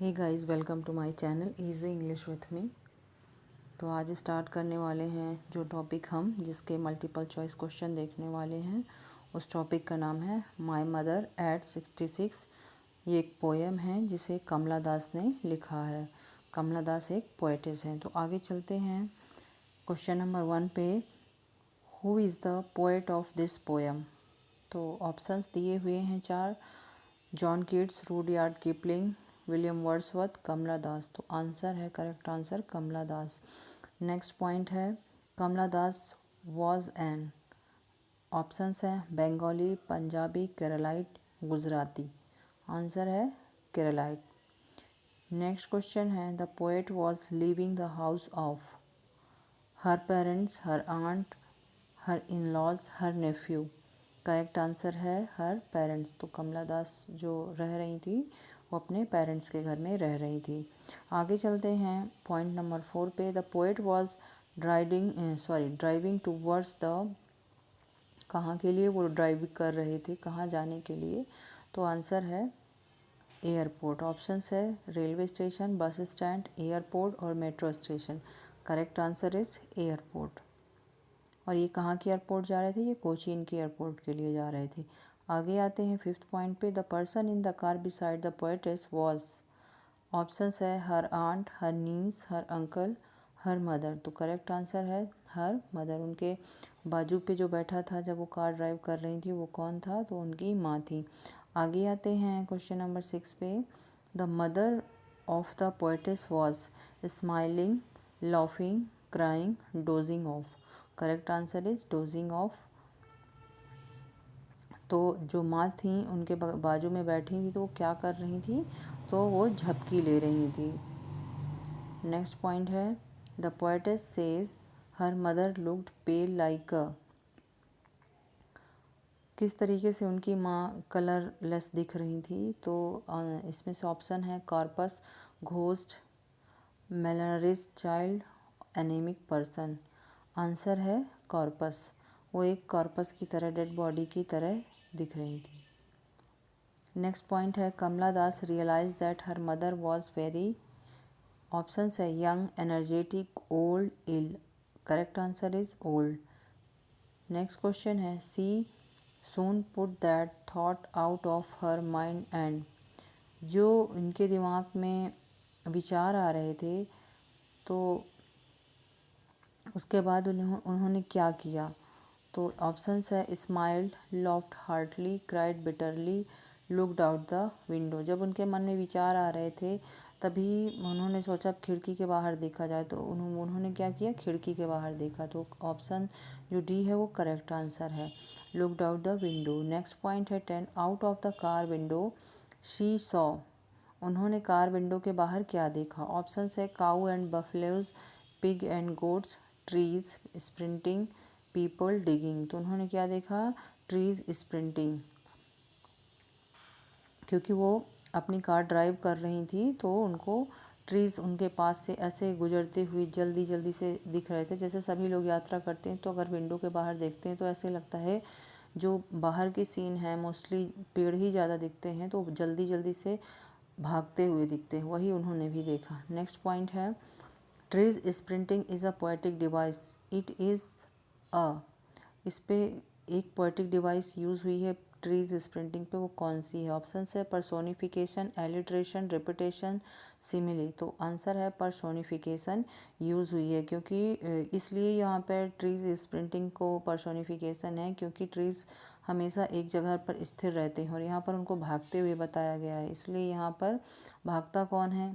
Hey guys, welcome to my channel easy English with me. तो आज start करने वाले हैं जो टॉपिक हम जिसके मल्टीपल चॉइस क्वेश्चन देखने वाले हैं। उस टॉपिक का नाम है माय मदर एट 66। ये एक पोएम है जिसे कमला दास ने लिखा है। कमला दास एक पोएटिस हैं। तो आगे चलते हैं क्वेश्चन नंबर 1 पे। Who is the poet of this poem? तो ऑप्शंस दिए हुए हैं 4। John Keats, Rudyard Kipling, William Wordsworth, Kamala Das. तो आंसर है, correct answer Kamala Das. Next point है Kamala Das was an. Options है बंगाली, पंजाबी, केरलाइट, गुजराती। आंसर है केरलाइट। नेक्स्ट क्वेश्चन है the poet was living the house of. Her parents, her aunt, her in laws, her nephew. Correct answer है हर parents. तो कमला दास जो रह रही थी वो अपने पेरेंट्स के घर में रह रही थी। आगे चलते हैं पॉइंट नंबर 4 पे। The poet was driving towards the. कहाँ के लिए वो ड्राइव कर रहे थे, कहाँ जाने के लिए? तो आंसर है एयरपोर्ट। ऑप्शंस है railway station, bus stand, airport और metro station. Correct answer is airport. और ये कहाँ के एयरपोर्ट जा रहे थे? ये कोचीन के एयरपोर्ट के लिए जा रहे थे। आगे आते हैं 5th पॉइंट पे। The person in the car beside the poet's was. Options है हर आंट, हर नीस, हर अंकल, हर मदर। तो करेक्ट आंसर है हर मदर। उनके बाजू पे जो बैठा था जब वो कार ड्राइव कर रही थी वो कौन था? तो उनकी माँ थी। आगे आते हैं क्वेश्चन नंबर 6 पे। The mother of the poet's was smiling, laughing, crying, dosing of. Correct answer is dosing of. तो जो माँ थी उनके बाजू में बैठी थी तो वो क्या कर रही थी? तो वो झपकी ले रही थी। नेक्स्ट पॉइंट है the poetess says her mother looked pale like a. किस तरीके से उनकी माँ कलरलेस दिख रही थी? तो इसमें से ऑप्शन है corpse, ghost, malnourished child, anaemic person. Answer है कॉर्पस। वो एक कॉर्पस की तरह, डेड बॉडी की तरह दिख रही थी। नेक्स्ट पॉइंट है Kamala Das realise that her mother was very. Options है young, energetic, old, ill. Correct answer is old. Next question है she soon put that thought out of her mind and. जो इनके दिमाग में विचार आ रहे थे तो उसके बाद उन्होंने क्या किया? तो ऑप्शंस है smiled, laughed heartily, cried bitterly, looked out the window. जब उनके मन में विचार आ रहे थे तभी उन्होंने सोचा खिड़की के बाहर देखा जाए, तो उन्होंने क्या किया? खिड़की के बाहर देखा। तो ऑप्शन जो डी है वो करेक्ट आंसर है, looked out the window. Next point है 10 out of the car window she saw. उन्होंने कार विंडो के बाहर क्या देखा? ऑप्शंस है cow and buffaloes, pig and goats, trees sprinting, people digging. तो उन्होंने क्या देखा? Trees sprinting. क्योंकि वो अपनी कार ड्राइव कर रही थी तो उनको ट्रीज़ उनके पास से ऐसे गुजरते हुए जल्दी जल्दी से दिख रहे थे। जैसे सभी लोग यात्रा करते हैं तो अगर विंडो के बाहर देखते हैं तो ऐसे लगता है जो बाहर की सीन है मोस्टली पेड़ ही ज़्यादा दिखते हैं तो जल्दी जल्दी से भागते हुए दिखते हैं, वही उन्होंने भी देखा। नेक्स्ट पॉइंट है trees sprinting is a poetic device, it is a. इस पे एक पोएटिक डिवाइस यूज़ हुई है ट्रीज स्प्रिंटिंग पे, वो कौन सी है? ऑप्शन है पर्सोनिफिकेशन, एलिट्रेशन, रिपीटेशन, सिमिली। तो आंसर है पर्सोनिफिकेशन यूज़ हुई है, क्योंकि इसलिए यहाँ पर ट्रीज स्प्रिंटिंग को पर्सोनिफिकेशन है क्योंकि ट्रीज़ हमेशा एक जगह पर स्थिर रहते हैं और यहाँ पर उनको भागते हुए बताया गया है, इसलिए यहाँ पर भागता कौन है?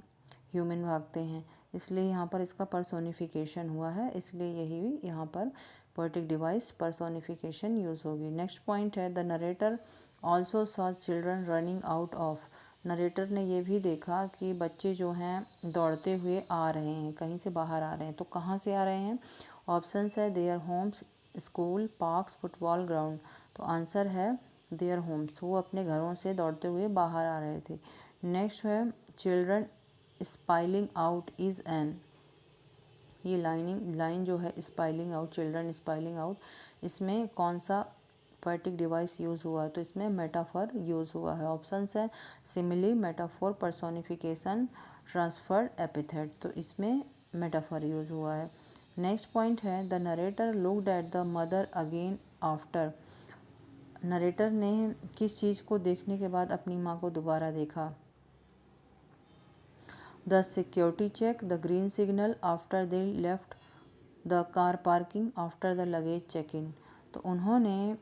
ह्यूमन भागते हैं, इसलिए यहाँ पर इसका पर्सोनिफिकेशन हुआ है, इसलिए यही यहाँ पर पोएटिक डिवाइस पर्सोनिफिकेशन यूज़ होगी। नेक्स्ट पॉइंट है the narrator also saw children running out of. Narrator ने ये भी देखा कि बच्चे जो हैं दौड़ते हुए आ रहे हैं, कहीं से बाहर आ रहे हैं। तो कहाँ से आ रहे हैं? ऑप्शंस है their homes, school, parks, football ground. तो आंसर है देयर होम्स। वो अपने घरों से दौड़ते हुए बाहर आ रहे थे। नेक्स्ट है children spoiling out is an. ये लाइन जो है spoiling out, children spoiling out, इसमें कौन सा पोएटिक डिवाइस यूज़ हुआ है? तो इसमें मेटाफर यूज़ हुआ है। ऑप्शंस है simile, metaphor, personification, transferred epithet. तो इसमें मेटाफर यूज़ हुआ है। नेक्स्ट पॉइंट है the narrator looked at the mother again after. Narrator ने किस चीज़ को देखने के बाद अपनी माँ को दोबारा देखा? The security check, the green signal, after they left the car parking, after the luggage check in. तो उन्होंने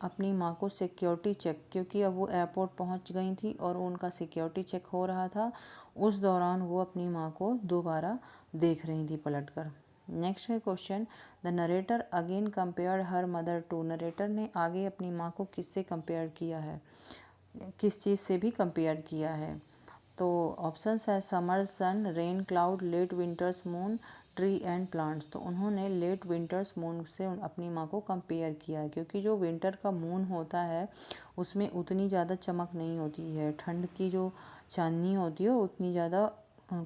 अपनी माँ को सिक्योरिटी चेक, क्योंकि अब वो एयरपोर्ट पहुंच गई थी और उनका सिक्योरिटी चेक हो रहा था, उस दौरान वो अपनी माँ को दोबारा देख रही थी पलट कर। नेक्स्ट है question the narrator again compare her mother to. Narrator ने आगे अपनी माँ को किससे कंपेयर किया है, किस चीज़ से भी कंपेयर किया है? तो ऑप्शंस है summer sun, rain cloud, late winters moon, tree and plants. तो उन्होंने लेट विंटर्स मून से अपनी माँ को कंपेयर किया है, क्योंकि जो विंटर का मून होता है उसमें उतनी ज़्यादा चमक नहीं होती है, ठंड की जो चांदनी होती है उतनी ज़्यादा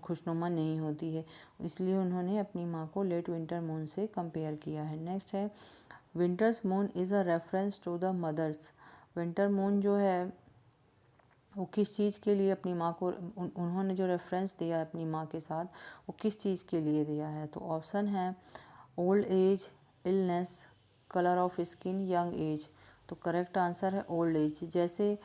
खुशनुमा नहीं होती है, इसलिए उन्होंने अपनी माँ को लेट विंटर मून से कंपेयर किया है। नेक्स्ट है winters moon is a reference to the mothers. Winter moon जो है वो किस चीज़ के लिए अपनी माँ को उन्होंने जो रेफरेंस दिया है अपनी माँ के साथ, वो किस चीज़ के लिए दिया है? तो ऑप्शन है old age, illness, colour of skin, young age. तो करेक्ट आंसर है ओल्ड एज। जैसे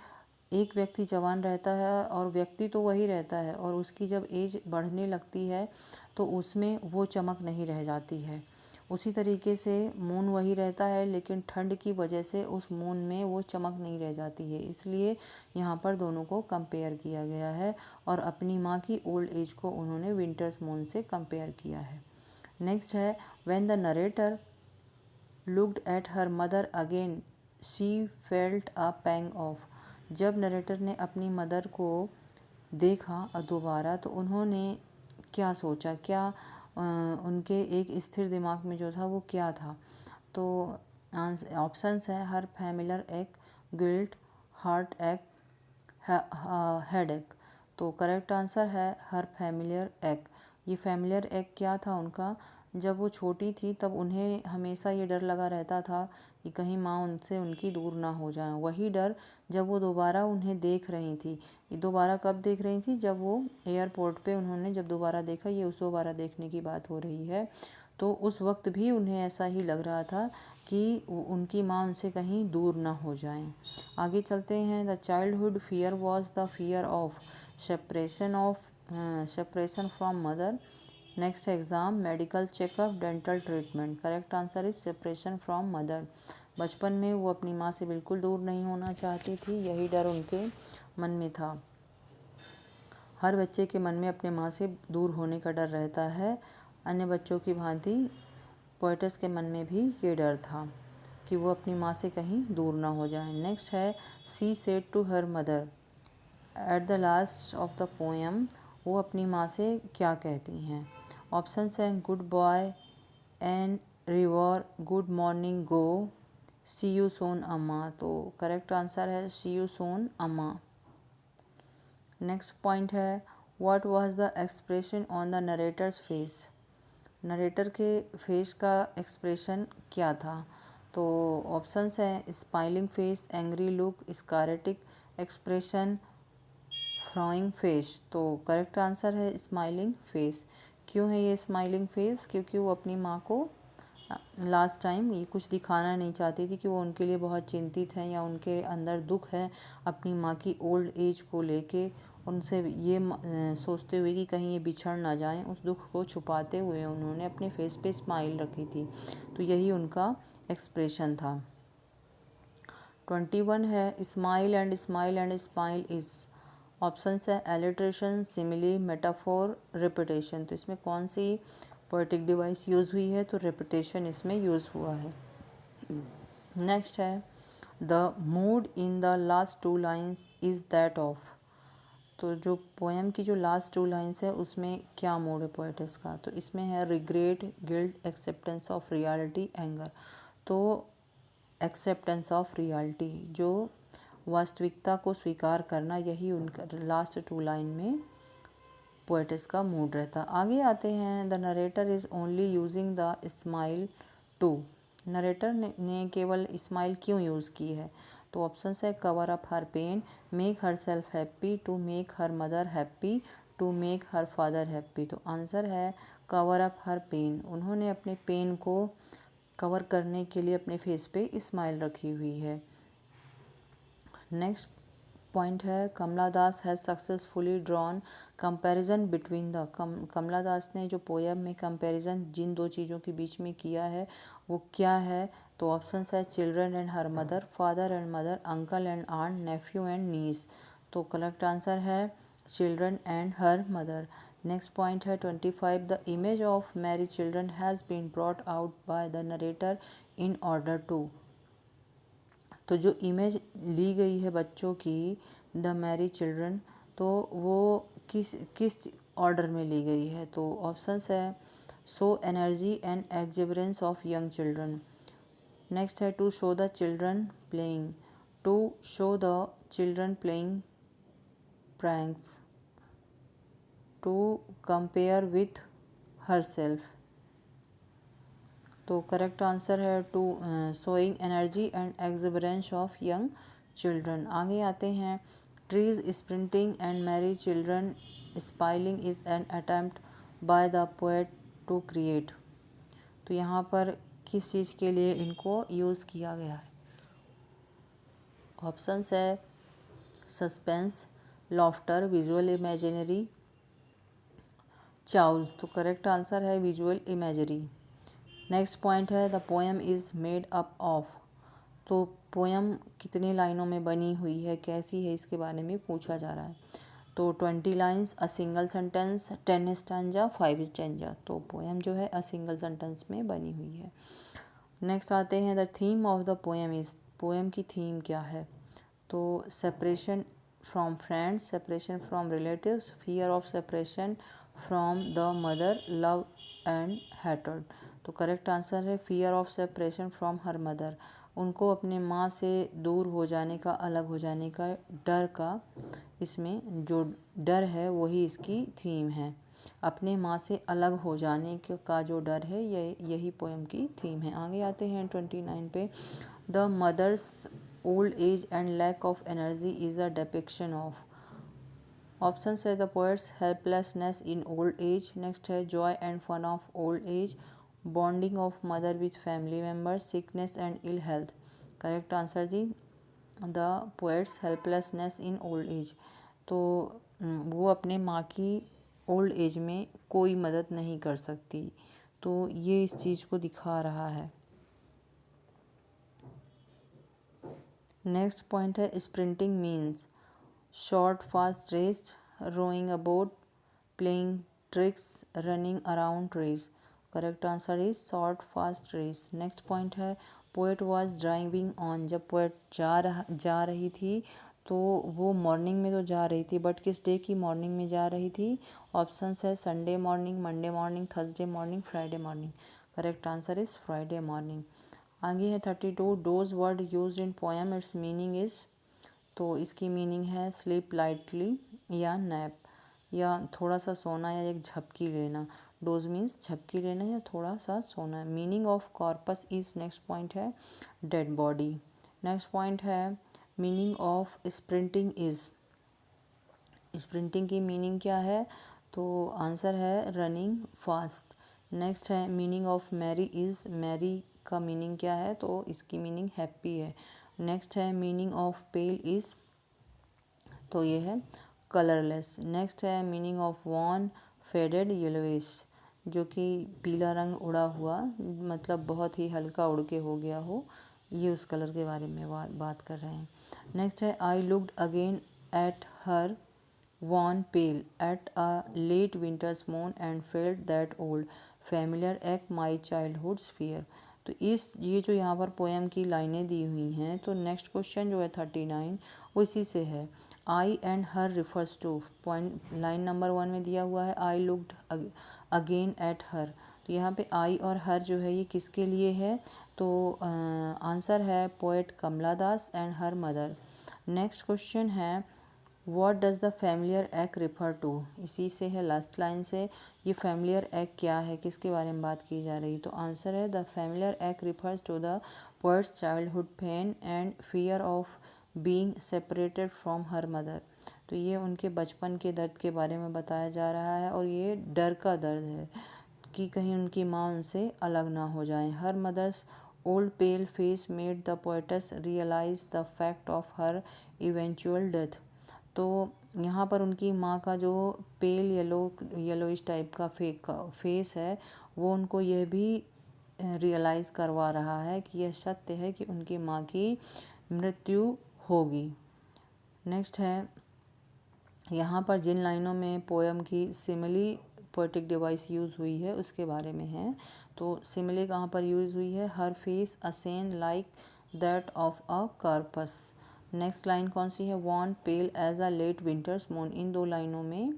एक व्यक्ति जवान रहता है और व्यक्ति तो वही रहता है, और उसकी जब एज बढ़ने लगती है तो उसमें वो चमक नहीं रह जाती है। उसी तरीके से मून वही रहता है, लेकिन ठंड की वजह से उस मून में वो चमक नहीं रह जाती है, इसलिए यहाँ पर दोनों को कंपेयर किया गया है और अपनी माँ की ओल्ड एज को उन्होंने विंटर्स मून से कंपेयर किया है। नेक्स्ट है when the narrator looked at her mother again she felt a pang of. जब नरेटर ने अपनी मदर को देखा दोबारा तो उन्होंने क्या सोचा, क्या उनके एक स्थिर दिमाग में जो था वो क्या था? तो ऑप्शंस है हर फैमिलियर एक, गिल्ट, हार्ट एक, हेड एक। तो करेक्ट आंसर है हर फैमिलियर एक। ये फैमिलियर एक क्या था उनका? जब वो छोटी थी तब उन्हें हमेशा ये डर लगा रहता था कि कहीं माँ उनसे उनकी दूर ना हो जाए। वही डर जब वो दोबारा उन्हें देख रही थी, ये दोबारा कब देख रही थी? जब वो एयरपोर्ट पे उन्होंने जब दोबारा देखा, ये उस दोबारा देखने की बात हो रही है, तो उस वक्त भी उन्हें ऐसा ही लग रहा था कि उनकी माँ उनसे कहीं दूर ना हो जाए। आगे चलते हैं। The childhood fear was the fear of separation from mother. Next exam, medical checkup, dental treatment. Correct answer is separation from mother. बचपन में वो अपनी माँ से बिल्कुल दूर नहीं होना चाहती थी, यही डर उनके मन में था। हर बच्चे के मन में अपने माँ से दूर होने का डर रहता है। अन्य बच्चों की भांति पोएटस के मन में भी ये डर था कि वो अपनी माँ से कहीं दूर ना हो जाए। नेक्स्ट है she said to her mother at the last of the poem. वो अपनी माँ से क्या कहती हैं? ऑप्शंस हैं good boy and river, good morning go, see you soon Amma. तो करेक्ट आंसर है see you soon Amma. Next point है what was the expression on the narrator's face. Narrator के फेस का एक्सप्रेशन क्या था? तो ऑप्शंस हैं smiling face, angry look, sarcastic expression, फ्रॉइंग face. तो करेक्ट आंसर है स्माइलिंग फेस। क्यों है ये स्माइलिंग फेस? क्योंकि वो अपनी माँ को लास्ट टाइम ये कुछ दिखाना नहीं चाहती थी कि वो उनके लिए बहुत चिंतित हैं या उनके अंदर दुख है अपनी माँ की ओल्ड एज को लेके। उनसे ये सोचते हुए कि कहीं ये बिछड़ ना जाएं, उस दुख को छुपाते हुए उन्होंने अपने फेस पे स्माइल रखी थी। तो यही उनका एक्सप्रेशन था। 21 है smile and smile is. Options है एलिट्रेशन, सिमिली, मेटाफोर, रिपीटेशन। तो इसमें कौन सी पोएटिक डिवाइस यूज़ हुई है? तो रिपीटेशन इसमें यूज़ हुआ है। नेक्स्ट है the mood in the last two lines is that of. तो जो पोएम की जो लास्ट टू लाइन्स है उसमें क्या मूड है पोएटिस का? तो इसमें है regret, guilt, acceptance of reality, anger. तो एक्सेप्टेंस ऑफ रियलिटी, जो वास्तविकता को स्वीकार करना, यही उनका लास्ट टू लाइन में पोएटिस का मूड रहता। आगे आते हैं the narrator is only using the smile to. Narrator ने केवल स्माइल क्यों यूज़ की है? तो ऑप्शन है cover up her pain, make herself happy, to make her mother happy, to make her father happy. तो आंसर है cover up her pain. उन्होंने अपने पेन को कवर करने के लिए अपने फेस पे स्माइल रखी हुई है। नेक्स्ट पॉइंट है Kamala Das has successfully drawn comparison between the. Kamala Das ने जो पोयम में कंपैरिजन जिन दो चीज़ों के बीच में किया है वो क्या है? तो ऑप्शन है children and her mother, father and mother, uncle and aunt, nephew and niece. तो करेक्ट आंसर है children and her mother. Next point है 25 the image of merry children has been brought out by the narrator in order to. तो जो image ली गई है बच्चों की the Mary children, तो वो किस किस ऑर्डर में ली गई है? तो ऑप्शंस है show energy and exuberance of young children. Next है to show the children playing, to show the children playing pranks, to compare with her self. तो करेक्ट आंसर है to showing energy and exuberance of young children. आगे आते हैं trees sprinting and merry children spilling is an attempt by the poet to create. तो यहाँ पर किस चीज़ के लिए इनको यूज़ किया गया है? ऑप्शंस है सस्पेंस, लॉफ्टर, विजुअल इमेजिनरी, चाउज। तो करेक्ट आंसर है विजुअल इमेजरी। नेक्स्ट पॉइंट है the poem is made up of. तो पोएम कितनी लाइनों में बनी हुई है, कैसी है, इसके बारे में पूछा जा रहा है। तो 20 lines, a single sentence, 10 stanza, 5 stanza. तो पोएम जो है अ सिंगल सेंटेंस में बनी हुई है। नेक्स्ट आते हैं the theme of the poem is. Poem की थीम क्या है? तो separation from friends, separation from relatives, fear of separation from the mother, love and hatred. तो करेक्ट आंसर है fear of separation from her mother. उनको अपने माँ से दूर हो जाने का, अलग हो जाने का डर का, इसमें जो डर है वही इसकी थीम है। अपने माँ से अलग हो जाने का जो डर है यही पोएम की थीम है। आगे आते हैं 29 पे the mother's old age and lack of energy is a depiction of. Option है the poet's helplessness in old age. Next है joy and fun of old age, bonding of mother with family members, sickness and ill health. Correct answer जी the poet's helplessness in old age. तो वो अपने माँ की old age में कोई मदद नहीं कर सकती, तो ये इस चीज़ को दिखा रहा है। नेक्स्ट पॉइंट है sprinting means short fast race, rowing a boat, playing tricks, running around race. Correct answer is short fast race. Next point है पोएट वाज ड्राइविंग ऑन। जब पोएट जा रही थी तो वो मॉर्निंग में तो जा रही थी, बट किस डे की मॉर्निंग में जा रही थी? ऑप्शंस है Sunday morning, Monday morning, Thursday morning, Friday morning. Correct answer is Friday morning. आगे है 32 dose word used in poem, it's meaning is. तो इसकी मीनिंग है स्लीप लाइटली या नैप, या थोड़ा सा सोना या एक झपकी लेना। डोज मीन्स झपकी लेना या थोड़ा सा सोना। Meaning of corpus is, next point है डेड बॉडी। नेक्स्ट पॉइंट है meaning of sprinting is. Sprinting की मीनिंग क्या है? तो आंसर है रनिंग फास्ट। नेक्स्ट है meaning of merry is. Merry का मीनिंग क्या है? तो इसकी मीनिंग हैप्पी है। नेक्स्ट है मीनिंग ऑफ पेल इज़, तो ये है कलरलेस। नेक्स्ट है meaning of wan, faded, yellowish, जो कि पीला रंग उड़ा हुआ, मतलब बहुत ही हल्का उड़ के हो गया हो, ये उस कलर के बारे में बात कर रहे हैं। नेक्स्ट है I looked again at her worn pale at a late winter's moon and felt that old familiar ache my childhood's fear। तो ये जो यहाँ पर पोएम की लाइनें दी हुई हैं, तो नेक्स्ट क्वेश्चन जो है 39 वो इसी से है। I and her refers to, point line number 1 में दिया हुआ है I looked again at her. तो यहाँ पे आई और हर जो है ये किसके लिए है? तो आंसर है poet Kamala Das and her mother. Next question है what does the familiar act refer to, इसी से है लास्ट लाइन से। ये फैमिलियर एक्ट क्या है, किसके बारे में बात की जा रही है? तो आंसर है the familiar act refers to the poet's childhood pain and fear of being separated from her mother. तो ये उनके बचपन के दर्द के बारे में बताया जा रहा है, और ये डर का दर्द है कि कहीं उनकी माँ उनसे अलग ना हो जाए। Her mother's old pale face made the poets realise the fact of her eventual death. तो यहाँ पर उनकी माँ का जो पेल येलोइश टाइप का फेस है, वो उनको यह भी रियलाइज़ करवा रहा है कि यह सत्य है कि उनकी माँ की मृत्यु होगी। नेक्स्ट है, यहाँ पर जिन लाइनों में पोएम की सिमिली पोएटिक डिवाइस यूज़ हुई है उसके बारे में है। तो सिमिली कहाँ पर यूज़ हुई है? Her face ashen like that of a corpse. Next line कौन सी है? Wan pale as a late winters moon. इन दो लाइनों में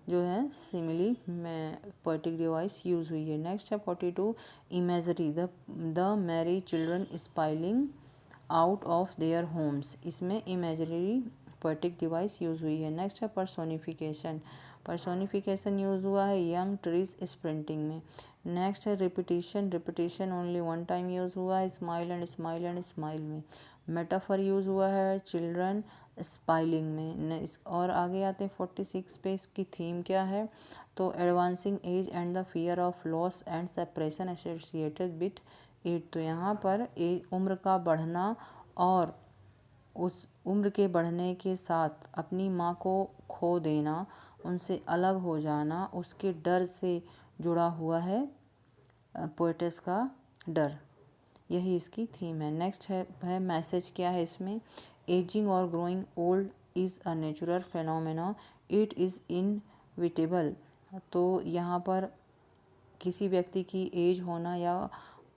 जो है सिमिली में पोएटिक डिवाइस यूज़ हुई है। नेक्स्ट है 42 imagery the Mary children spoiling out of their homes. इसमें इमेजरी पोएटिक डिवाइस यूज़ हुई है। नेक्स्ट है पर्सोनिफिकेशन। पर्सोनिफिकेशन यूज़ हुआ है यंग ट्रीज स्प्रिंटिंग में। नेक्स्ट है repetition. Repetition only one time use हुआ है स्माइल एंड स्माइल में। मेटाफर यूज़ हुआ है चिल्ड्रन स्पाइलिंग में। और आगे आते हैं 46 पे। इसकी थीम क्या है? तो advancing as and the fear of loss and separation associated with it. तो यहाँ पर उम्र का बढ़ना और उस उम्र के बढ़ने के साथ अपनी माँ को खो देना, उनसे अलग हो जाना, उसके डर से जुड़ा हुआ है पोएटस का डर। यही इसकी थीम है। नेक्स्ट है मैसेज क्या है इसमें? एजिंग और growing old is a natural phenomena, it is inevitable. तो यहाँ पर किसी व्यक्ति की एज होना या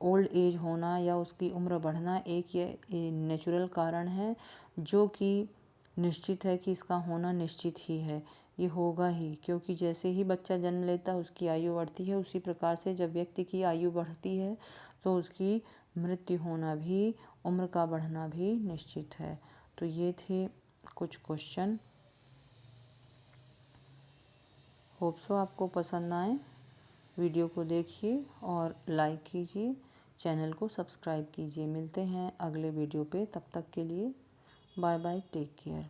ओल्ड एज होना या उसकी उम्र बढ़ना एक ये नेचुरल कारण है, जो कि निश्चित है कि इसका होना निश्चित ही है, ये होगा ही। क्योंकि जैसे ही बच्चा जन्म लेता है उसकी आयु बढ़ती है, उसी प्रकार से जब व्यक्ति की आयु बढ़ती है तो उसकी मृत्यु होना भी, उम्र का बढ़ना भी निश्चित है। तो ये थे कुछ क्वेश्चन। होप सो आपको पसंद आए। वीडियो को देखिए और लाइक कीजिए, चैनल को सब्सक्राइब कीजिए। मिलते हैं अगले वीडियो पे, तब तक के लिए बाय बाय, टेक केयर।